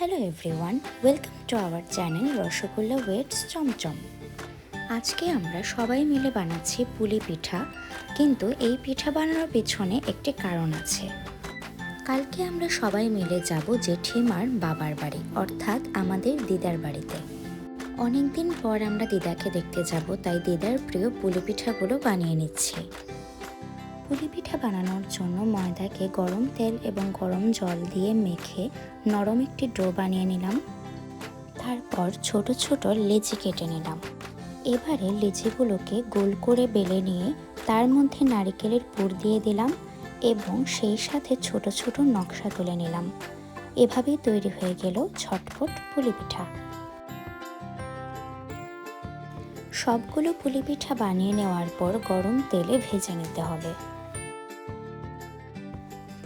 Hello everyone, welcome to our channel Rasgulla weds Chomchom. আজকে আমরা সবাই মিলে বানাচ্ছি পুলি পিঠা, কিন্তু এই পিঠা বানানোর পেছনে একটি কারণ আছে। কালকে আমরা সবাই মিলে যাব জেঠিমার বাবার বাড়ি, অর্থাৎ আমাদের দিদার বাড়িতে। অনেকদিন পর আমরা দিদাকে দেখতে যাব, তাই দিদার প্রিয় পুলি পিঠাগুলো বানিয়ে নিচ্ছি। পুলি পিঠা বানানোর জন্য ময়দাকে গরম তেল এবং গরম জল দিয়ে মেখে নরম একটি ডো বানিয়ে নিলাম। তারপর ছোট ছোট লেচি কেটে নিলাম। এবারে লেচিগুলোকে গোল করে বেলে নিয়ে তার মধ্যে নারকেলের পুর দিয়ে দিলাম এবং সেই সাথে ছোট ছোট নকশা তুলে নিলাম। এভাবেই তৈরি হয়ে গেল ঝটপট পুলি পিঠা। সবগুলো পুলি পিঠা বানিয়ে নেওয়ার পর গরম তেলে ভেজে নিতে হবে।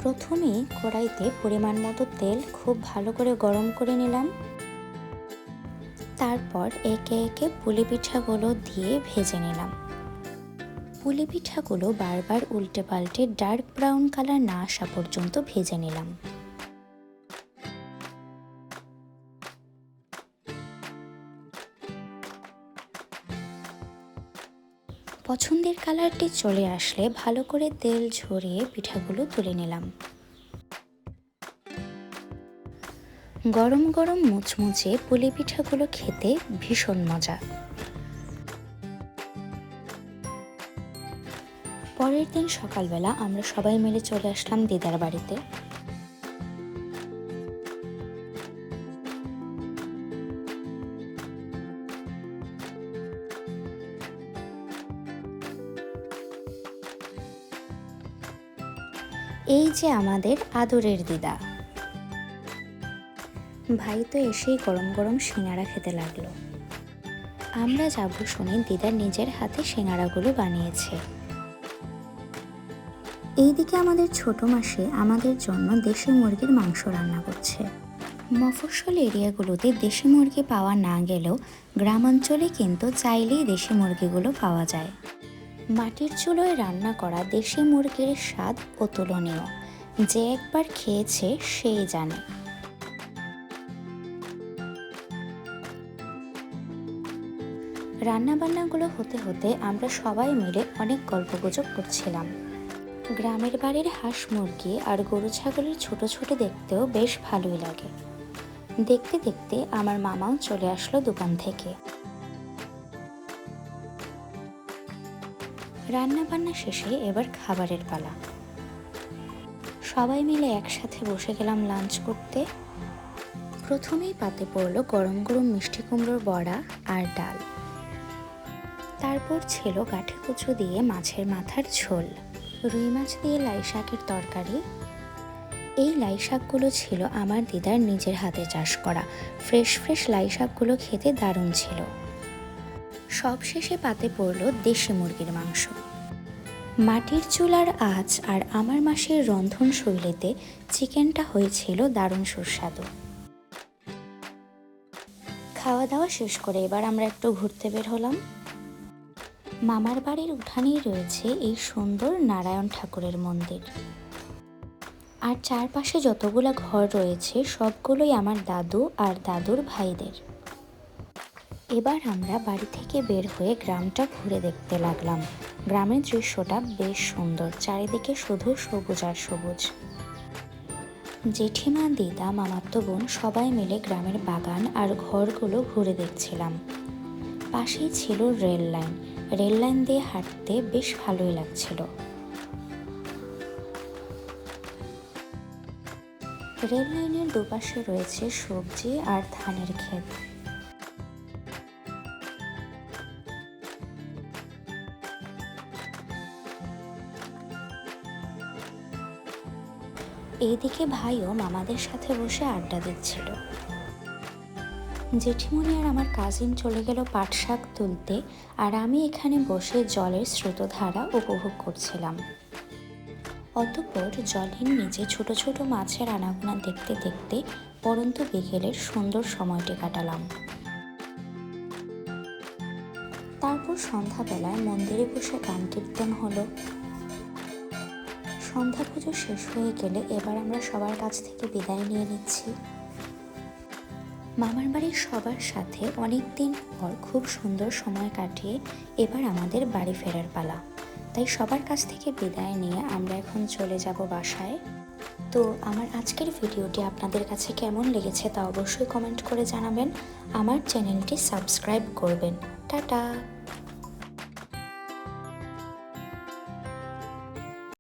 প্রথমেই কড়াইতে পরিমাণ মতো তেল খুব ভালো করে গরম করে নিলাম। তারপর একে একে পুলি পিঠাগুলো দিয়ে ভেজে নিলাম। পুলি পিঠাগুলো বারবার উল্টে পাল্টে ডার্ক ব্রাউন কালার না আসা পর্যন্ত ভেজে নিলাম। পছন্দের কালারটি চলে আসলে ভালো করে তেল ঝরিয়ে পিঠাগুলো তুলে নিলাম। গরম গরম মুচমুচে পুলি পিঠাগুলো খেতে ভীষণ মজা। পরের দিন সকালবেলা আমরা সবাই মিলে চলে আসলাম দিদার বাড়িতে। এই যে আমাদের আদরের দিদা। ভাই তো এসেই গরম গরম সিঙ্গারা খেতে লাগলো। আমরা যাব শুনে দিদা নিজের হাতে সিঙ্গারাগুলো বানিয়েছে। এইদিকে আমাদের ছোট মাসি আমাদের জন্য দেশি মুরগির মাংস রান্না করছে। মফস্বল এরিয়াগুলোতে দেশি মুরগি পাওয়া না গেলেও গ্রামাঞ্চলে কিন্তু চাইলেই দেশি মুরগিগুলো পাওয়া যায়। মাটির চুলোয় রান্না করা দেশি মুরগির স্বাদ অতুলনীয়। যে একবার খেয়েছে সেই জানে। রান্নাবান্নাগুলো হতে হতে আমরা সবাই মিলে অনেক গল্পগুজব করছিলাম। গ্রামের বাড়ির হাঁস মুরগি আর গরু ছাগলের ছোট ছোট দেখতেও বেশ ভালোই লাগে। দেখতে দেখতে আমার মামাও চলে আসলো দোকান থেকে। রান্নাবান্না শেষে এবার খাবারের পালা। সবাই মিলে একসাথে বসে গেলাম লাঞ্চ করতে। প্রথমেই পাতে পড়লো গরম গরম মিষ্টি কুমড়োর বড়া আর ডাল। তারপর ছিল গাঠি কচু দিয়ে মাছের মাথার ঝোল, রুই মাছ দিয়ে লাই শাকের তরকারি। এই লাই শাকগুলো ছিল আমার দিদার নিজের হাতে চাষ করা। ফ্রেশ ফ্রেশ লাই শাকগুলো খেতে দারুণ ছিল। সবশেষে পাতে পড়লো দেশি মুরগির মাংস। মাটির চুলার আঁচ আর আমার মাসির রন্ধন শৈলীতে চিকেনটা হয়েছিল দারুণ সুস্বাদু। খাওয়া দাওয়া শেষ করে এবার আমরা একটু ঘুরতে বের হলাম। মামার বাড়ির উঠানেই রয়েছে এই সুন্দর নারায়ণ ঠাকুরের মন্দির। আর চারপাশে যতগুলো ঘর রয়েছে সবগুলোই আমার দাদু আর দাদুর ভাইদের। এবার আমরা বাড়ি থেকে বের হয়ে গ্রামটা ঘুরে দেখতে লাগলাম। গ্রামের দৃশ্যটা বেশ সুন্দর, চারিদিকে শুধু সবুজ আর সবুজ। জেঠিমা, দিদা, মামাতো বোন সবাই মিলে গ্রামের বাগান আর ঘরগুলো ঘুরে দেখছিলাম। পাশেই ছিল রেল লাইন। রেল লাইন দিয়ে হাঁটতে বেশ ভালোই লাগছিল। রেল লাইনের দুপাশে রয়েছে সবজি আর ধানের ক্ষেত। এইদিকে ভাইও মামাদের সাথে বসে আড্ডা দিচ্ছিল। জেঠিমণি আর আমার কাজিন চলে গেল পাট শাক তুলতে, আর আমি এখানে বসে জলের স্রোতধারা উপভোগ করছিলাম। অতঃপর জলের নিচে ছোট ছোট মাছের আনাগোনা দেখতে দেখতে পরন্ত বিকেলের সুন্দর সময়টি কাটালাম। তারপর সন্ধ্যাবেলায় মন্দিরে বসে গান কীর্তন হলো। সন্ধ্যা পুজো শেষ হয়ে গেলে এবার আমরা সবার কাছ থেকে বিদায় নিয়ে নিচ্ছি। মামার বাড়ির সবার সাথে অনেক দিন পর খুব সুন্দর সময় কাটিয়ে এবার আমাদের বাড়ি ফেরার পালা। তাই সবার কাছ থেকে বিদায় নিয়ে আমরা এখন চলে যাব বাসায়। তো আমার আজকের ভিডিওটি আপনাদের কাছে কেমন লেগেছে তা অবশ্যই কমেন্ট করে জানাবেন। আমার চ্যানেলটি সাবস্ক্রাইব করবেন। টাটা।